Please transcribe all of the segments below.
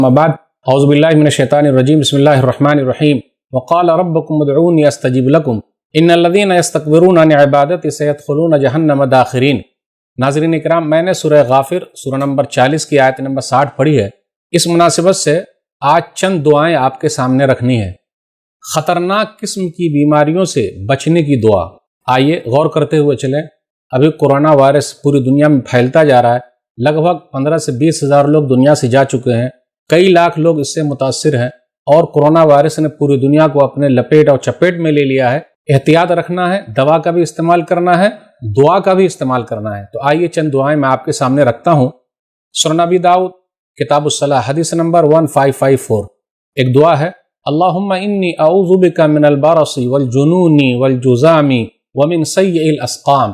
بعد اعوذ باللہ من الشیطان الرجیم بسم اللہ الرحمن الرحیم وقال ربکم ادعونی استجب لکم ان الذین یستکبرون عن عبادتی سیدخلون جہنم داخرین۔ ناظرین اکرام، میں نے سورہ غافر سورہ نمبر 40 کی آیت نمبر 60 پڑھی ہے۔ اس مناسبت سے آج چند دعائیں آپ کے سامنے رکھنی ہے۔ خطرناک قسم کی بیماریوں سے بچنے کی دعا۔ آئیے غور کرتے ہوئے چلیں۔ ابھی کورونا وائرس پوری دنیا میں پھیلتا جا رہا ہے۔ لگ بھگ 15 سے 20 ہزار لوگ دنیا سے جا چکے ہیں، کئی لاکھ لوگ اس سے متاثر ہیں، اور کورونا وائرس نے پوری دنیا کو اپنے لپیٹ اور چپیٹ میں لے لیا ہے۔ احتیاط رکھنا ہے، دوا کا بھی استعمال کرنا ہے، دعا کا بھی استعمال کرنا ہے۔ تو آئیے چند دعائیں میں آپ کے سامنے رکھتا ہوں۔ سنن ابی داؤد کتاب الصلاۃ حدیث نمبر 1554 ایک دعا ہے، اللہم انی اعوذ بک من البرص والجنون والجذام ومن سیء الاسقام۔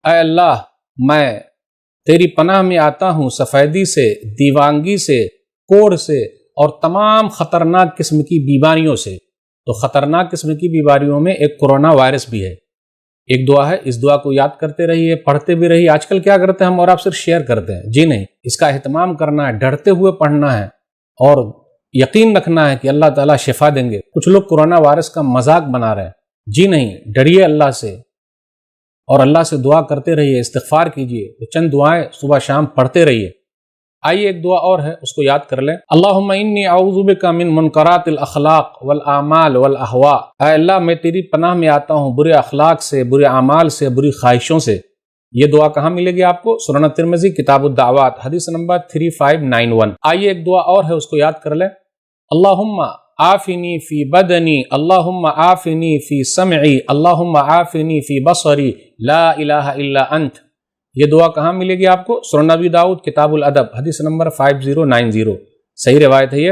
اے اللہ، میں تیری پناہ میں آتا ہوں سفیدی سے، دیوانگی سے، کوڑھ سے اور تمام خطرناک قسم کی بیماریوں سے۔ تو خطرناک قسم کی بیماریوں میں ایک کورونا وائرس بھی ہے۔ ایک دعا ہے، اس دعا کو یاد کرتے رہیے، پڑھتے بھی رہیے۔ آج کل کیا کرتے ہیں ہم اور آپ صرف شیئر کرتے ہیں، جی نہیں، اس کا اہتمام کرنا ہے، ڈرتے ہوئے پڑھنا ہے اور یقین رکھنا ہے کہ اللہ تعالیٰ شفا دیں گے۔ کچھ لوگ کورونا وائرس کا مذاق بنا رہے ہیں، جی نہیں، ڈریے اللہ سے اور اللہ سے دعا کرتے رہیے، استغفار کیجئے۔ تو چند دعائیں صبح شام پڑھتے رہیے۔ آئیے ایک دعا اور ہے، اس کو یاد کر لیں۔ اللہم انی اعوذ بک من منکرات الاخلاق والاعمال والاہواء۔ اے اللہ، میں تیری پناہ میں آتا ہوں برے اخلاق سے، برے اعمال سے، بری خواہشوں سے۔ یہ دعا کہاں ملے گی آپ کو؟ سنن ترمذی کتاب الدعوات حدیث نمبر 3591۔ آئیے ایک دعا اور ہے، اس کو یاد کر لیں۔ اللہم عافنی فی بدنی، اللہم عافنی فی سمعی، اللہم عافنی فی بصری، لا الہ الا انت۔ یہ دعا کہاں ملے گی آپ کو؟ سنن ابی داؤد کتاب الادب حدیث نمبر 5090۔ صحیح روایت ہے یہ۔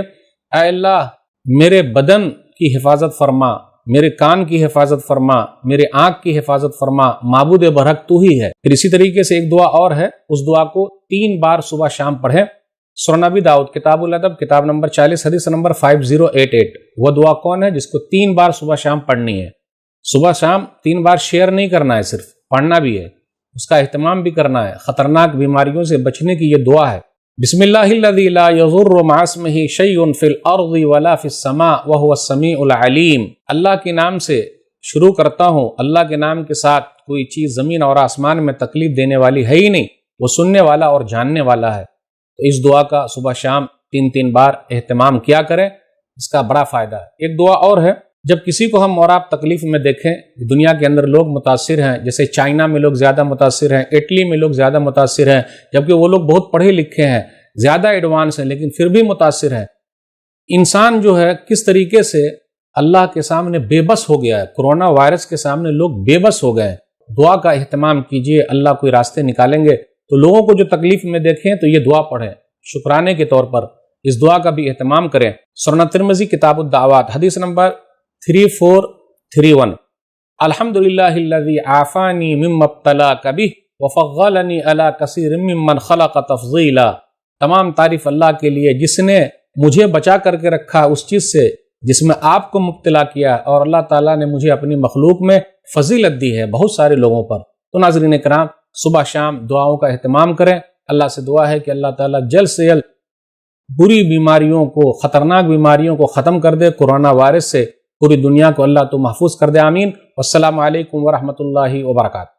اے اللہ، میرے بدن کی حفاظت فرما، میرے کان کی حفاظت فرما، میرے آنکھ کی حفاظت فرما، معبود برحق تو ہی ہے۔ پھر اسی طریقے سے ایک دعا اور ہے، اس دعا کو 3 بار صبح شام پڑھیں۔ سنن ابی داؤد کتاب الادب کتاب نمبر 40 حدیث نمبر 5088۔ وہ دعا کون ہے جس کو 3 بار صبح شام پڑھنی ہے؟ صبح شام 3 بار شیئر نہیں کرنا ہے، صرف پڑھنا بھی ہے، اس کا اہتمام بھی کرنا ہے۔ خطرناک بیماریوں سے بچنے کی یہ دعا ہے۔ بسم اللہ الذی لا یضر مع اسمہ شیء فی الارض ولا فی السماء وهو السمیع العلیم۔ اللہ کے نام سے شروع کرتا ہوں، اللہ کے نام کے ساتھ کوئی چیز زمین اور آسمان میں تکلیف دینے والی ہے ہی نہیں، وہ سننے والا اور جاننے والا ہے۔ تو اس دعا کا صبح شام 3 بار اہتمام کیا کریں، اس کا بڑا فائدہ ہے۔ ایک دعا اور ہے، جب کسی کو ہم اور آپ تکلیف میں دیکھیں، دنیا کے اندر لوگ متاثر ہیں، جیسے چائنا میں لوگ زیادہ متاثر ہیں، اٹلی میں لوگ زیادہ متاثر ہیں، جبکہ وہ لوگ بہت پڑھے لکھے ہیں، زیادہ ایڈوانس ہیں، لیکن پھر بھی متاثر ہیں۔ انسان جو ہے کس طریقے سے اللہ کے سامنے بے بس ہو گیا ہے، کورونا وائرس کے سامنے لوگ بے بس ہو گئے ہیں۔ دعا کا اہتمام کیجئے، اللہ کوئی راستے نکالیں گے۔ تو لوگوں کو جو تکلیف میں دیکھیں تو یہ دعا پڑھیں، شکرانے کے طور پر اس دعا کا بھی اہتمام کریں۔ سنن ترمذی کتاب الدعوات حدیث نمبر 3431۔ الحمدللہ الذی عافانی مما ابتلاک بہ وفضلنی علی کثیر ممن خلق تفضیلا۔ تمام تعریف اللہ کے لیے جس نے مجھے بچا کر کے رکھا اس چیز سے جس میں آپ کو مبتلا کیا، اور اللہ تعالیٰ نے مجھے اپنی مخلوق میں فضیلت دی ہے بہت سارے لوگوں پر۔ تو ناظرین کرام، صبح شام دعاؤں کا اہتمام کریں۔ اللہ سے دعا ہے کہ اللہ تعالیٰ جلد سے جلد بری بیماریوں کو، خطرناک بیماریوں کو ختم کر دے، کورونا وائرس سے پوری دنیا کو اللہ تو محفوظ کر دے، آمین۔ والسلام علیکم ورحمۃ اللہ وبرکاتہ۔